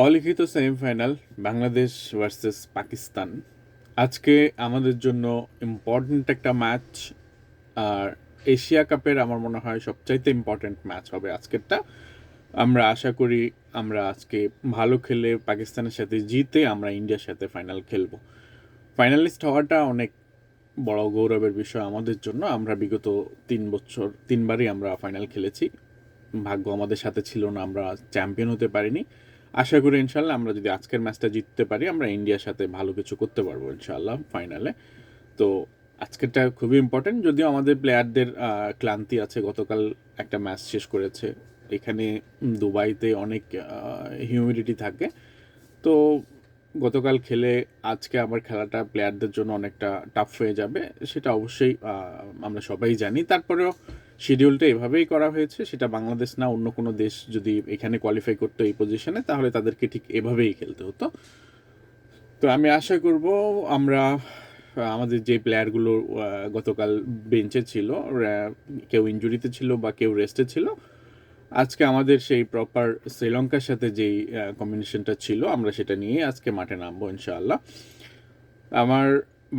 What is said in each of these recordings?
অলিখিত semifinal Bangladesh versus Pakistan. আজকে আমাদের জন্য ইম্পর্ট্যান্ট একটা ম্যাচ। আর এশিয়া কাপের আমার মনে হয় সবচাইতে ইম্পর্ট্যান্ট ম্যাচ হবে আজকেরটা। আমরা আশা করি আমরা আজকে ভালো খেলে পাকিস্তানের সাথে জিতে আমরা ইন্ডিয়ার সাথে ফাইনাল খেলবো। ফাইনালিস্ট হওয়াটা অনেক বড় গৌরবের বিষয় আমাদের জন্য। আমরা বিগত 3 বছর 3বারই আমরা ফাইনাল খেলেছি। ভাগ্য আমাদের সাথে ছিল না, আমরা চ্যাম্পিয়ন হতে পারিনি। আশা করি ইনশাল্লাহ আমরা যদি আজকের ম্যাচটা জিততে পারি আমরা ইন্ডিয়ার সাথে ভালো কিছু করতে পারবো ইনশাল্লাহ ফাইনালে। তো আজকেরটা খুবই ইম্পর্টেন্ট, যদিও আমাদের প্লেয়ারদের ক্লান্তি আছে, গতকাল একটা ম্যাচ শেষ করেছে। এখানে দুবাইতে অনেক হিউমিডিটি থাকে, তো গতকাল খেলে আজকে আবার খেলাটা প্লেয়ারদের জন্য অনেকটা টাফ হয়ে যাবে, সেটা অবশ্যই আমরা সবাই জানি। তারপরেও শিডিউলটা এভাবেই করা হয়েছে, সেটা বাংলাদেশ না অন্য কোনো দেশ যদি এখানে কোয়ালিফাই করতো এই পজিশনে তাহলে তাদেরকে ঠিক এভাবেই খেলতে হতো। তো আমি আশা করব আমরা আমাদের যে প্লেয়ারগুলো গতকাল বেঞ্চে ছিল, কেউ ইনজুরিতে ছিল বা কেউ রেস্টে ছিল, আজকে আমাদের সেই প্রপার শ্রীলঙ্কার সাথে যেই কম্বিনেশনটা ছিল আমরা সেটা নিয়ে আজকে মাঠে নামবো ইনশাআল্লাহ। আমার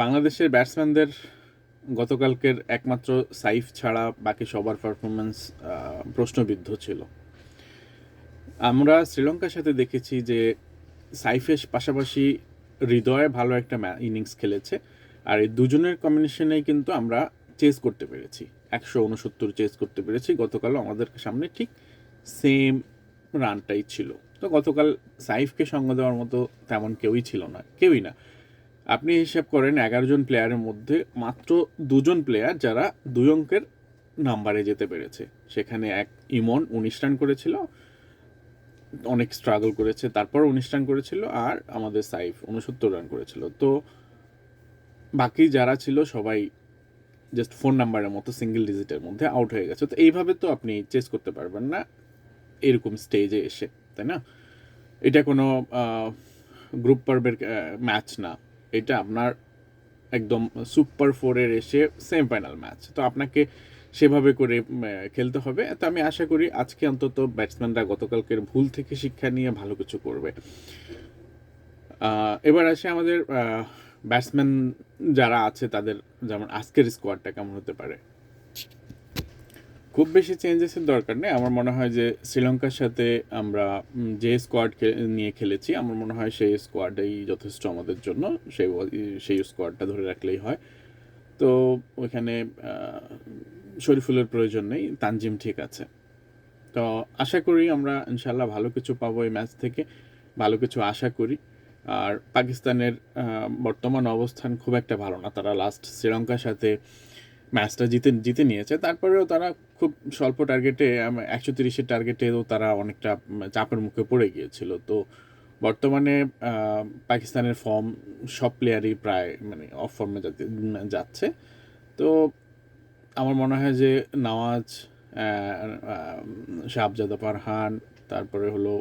বাংলাদেশের ব্যাটসম্যানদের গতকালকের একমাত্র সাইফ ছাড়া বাকি সবার পারফরমেন্স প্রশ্নবিদ্ধ ছিল। আমরা শ্রীলঙ্কার সাথে দেখেছি যে সাইফের পাশাপাশি হৃদয়ে ভালো একটা ইনিংস খেলেছে, আর এই দুজনের কম্বিনেশনেই কিন্তু আমরা চেস করতে পেরেছি, 169 চেস করতে পেরেছি। গতকালও আমাদের সামনে ঠিক সেম রানটাই ছিল। তো গতকাল সাইফকে সঙ্গ দেওয়ার মতো তেমন কেউই ছিল না, কেউই না। আপনি হিসাব করেন 11 জন প্লেয়ারের মধ্যে মাত্র 2জন প্লেয়ার যারা 2 অঙ্কের নাম্বারে যেতে পেরেছে। সেখানে এক ইমন 19 রান করেছিল, অনেক স্ট্রাগল করেছে, তারপর 19 রান করেছিল, আর আমাদের সাইফ 69 রান করেছিল। তো বাকি যারা ছিল সবাই জাস্ট 4 নাম্বারের মতো সিঙ্গেল ডিজিটের মধ্যে আউট হয়ে গেছে। তো এইভাবে তো আপনি চেস করতে পারবেন না এরকম স্টেজে এসে, তাই না? এটা কোনো গ্রুপ পর্বের ম্যাচ না, এটা আপনার একদম সুপার 4-এর এসে সেমিফাইনাল ম্যাচ। তো আপনাকে সেভাবে করে খেলতে হবে। তো আমি আশা করি আজকে অন্তত ব্যাটসম্যানরা গতকালকের ভুল থেকে শিক্ষা নিয়ে ভালো কিছু করবে। এবার আসে আমাদের ব্যাটসম্যান যারা আছে তাদের, যেমন আজকের স্কোয়াডটা কেমন হতে পারে। খুব বেশি চেঞ্জেসের দরকার নেই। আমার মনে হয় যে শ্রীলঙ্কার সাথে আমরা যে স্কোয়াড নিয়ে খেলেছি আমার মনে হয় সেই স্কোয়াডটাই যথেষ্ট আমাদের জন্য। সেই সেই স্কোয়াডটা ধরে রাখলেই হয়। তো ওইখানে শরীফুলের প্রয়োজন নেই, তানজিম ঠিক আছে। তো আশা করি আমরা ইনশাল্লাহ ভালো কিছু পাবো এই ম্যাচ থেকে, ভালো কিছু আশা করি। আর পাকিস্তানের বর্তমান অবস্থান খুব একটা ভালো না, তারা লাস্ট শ্রীলঙ্কার সাথে ম্যাচটা জিতে জিতে নিয়েছে, তারপরেও তারা খুব স্বল্প টার্গেটে 130-এর টার্গেটেও তারা অনেকটা চাপের মুখে পড়ে গিয়েছিল। তো বর্তমানে পাকিস্তানের ফর্ম সব প্লেয়ারই প্রায় মানে অফ ফর্মে যাচ্ছে। তো আমার মনে হয় যে নওয়াজ, শাহজাদা ফারহান, তারপরে হলো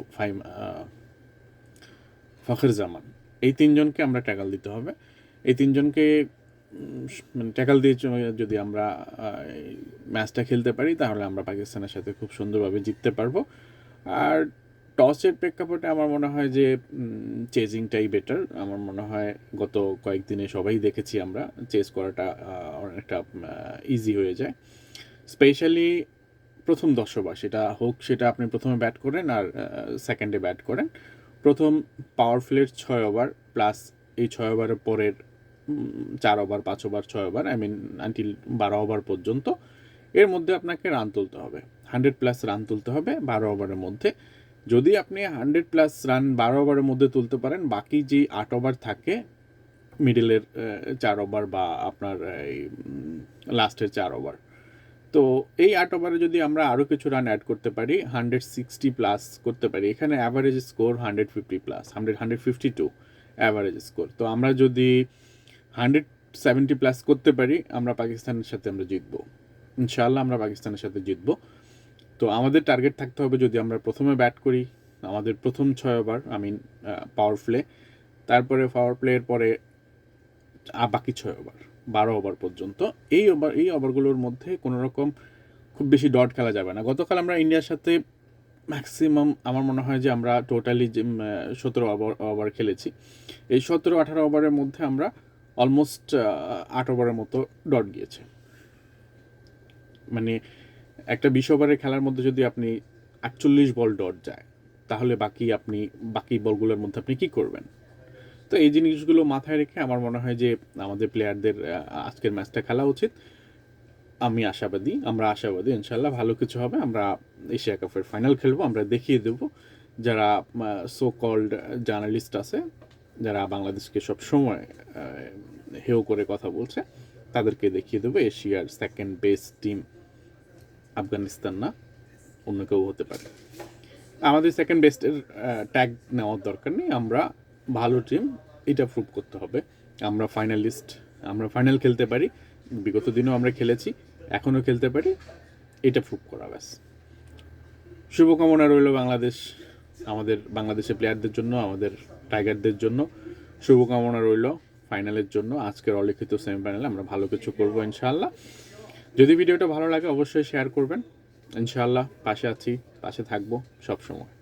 ফখর জামান, এই 3জনকে আমরা ট্যাকল দিতে হবে। এই 3জনকে মানে ট্যাকল দিয়ে যদি আমরা ম্যাচটা খেলতে পারি তাহলে আমরা পাকিস্তানের সাথে খুব সুন্দরভাবে জিততে পারবো। আর টসের প্রেক্ষাপটে আমার মনে হয় যে চেজিংটাই বেটার। আমার মনে হয় গত কয়েকদিনে সবাই দেখেছি আমরা চেস করাটা অনেকটা ইজি হয়ে যায়, স্পেশালি প্রথম 10 ওভার সেটা হোক, সেটা আপনি প্রথমে ব্যাট করেন আর সেকেন্ডে ব্যাট করেন। প্রথম পাওয়ার প্লের 6 ওভার প্লাস এই 6 ওভারের পরের 4 over 5 over 6 over, I mean until 12 over পর্যন্ত, এর মধ্যে আপনাকে রান তুলতে হবে, 100+ রান তুলতে হবে 12 ওভারের মধ্যে। যদি আপনি 100+ রান 12 ওভারের মধ্যে তুলতে পারেন, বাকি যে 8 ওভার থাকে মিডলের 4 ওভার বা আপনার এই লাস্টের 4 ওভার, তো এই 8 ওভারে যদি আমরা আরও কিছু রান অ্যাড করতে পারি, 160+ করতে পারি, এখানে অ্যাভারেজ স্কোর 150+, 152 অ্যাভারেজ স্কোর। তো আমরা যদি 170+ করতে পারি আমরা পাকিস্তানের সাথে আমরা জিতবো ইনশাআল্লাহ, আমরা পাকিস্তানের সাথে জিতবো। তো আমাদের টার্গেট থাকতে হবে যদি আমরা প্রথমে ব্যাট করি আমাদের প্রথম 6 over, I mean power play, তারপরে পাওয়ার প্লের পরে বাকি 6 ওভার 12 ওভার পর্যন্ত, এই ওভারগুলোর মধ্যে কোনো রকম খুব বেশি ডট খেলা যাবে না। গতকাল আমরা ইন্ডিয়ার সাথে ম্যাক্সিমাম আমার মনে হয় যে আমরা টোটালি যে 17 ওভার খেলেছি, এই 17-18 ওভারের মধ্যে আমরা অলমোস্ট 8 ওভারের মতো ডট গিয়েছে। মানে একটা 20 ওভারের খেলার মধ্যে যদি আপনি 48 বল ডট যায়, তাহলে বাকি বলগুলোর মধ্যে আপনি কি করবেন? তো এই জিনিসগুলো মাথায় রেখে আমার মনে হয় যে আমাদের প্লেয়ারদের আজকের ম্যাচটা খেলা উচিত। আমরা আশাবাদী ইনশাল্লাহ ভালো কিছু হবে। আমরা এশিয়া কাপের ফাইনাল খেলবো, আমরা দেখিয়ে দেব যারা সো কল্ড জার্নালিস্ট আছে, যারা বাংলাদেশকে সব সময় হেয় করে কথা বলছে, তাদেরকে দেখিয়ে দেবো এশিয়ার সেকেন্ড বেস্ট টিম আফগানিস্তান না, অন্য কেউ হতে পারে। আমাদের সেকেন্ড বেস্টের ট্যাগ নেওয়ার দরকার নেই, আমরা ভালো টিম, এটা প্রুভ করতে হবে। আমরা ফাইনালিস্ট, আমরা ফাইনাল খেলতে পারি, বিগত দিনেও আমরা খেলেছি, এখনও খেলতে পারি, এটা প্রুভ করা ব্যাস। শুভকামনা রইল আমাদের বাংলাদেশের প্লেয়ারদের জন্য, আমাদের টাইগারদের জন্য শুভকামনা রইল ফাইনালের জন্য। আজকের অলিখিত সেমিফাইনালে আমরা ভালো কিছু করবো ইনশাআল্লাহ। যদি ভিডিওটা ভালো লাগে অবশ্যই শেয়ার করবেন। ইনশাআল্লাহ পাশে আছি, পাশে থাকবো সবসময়।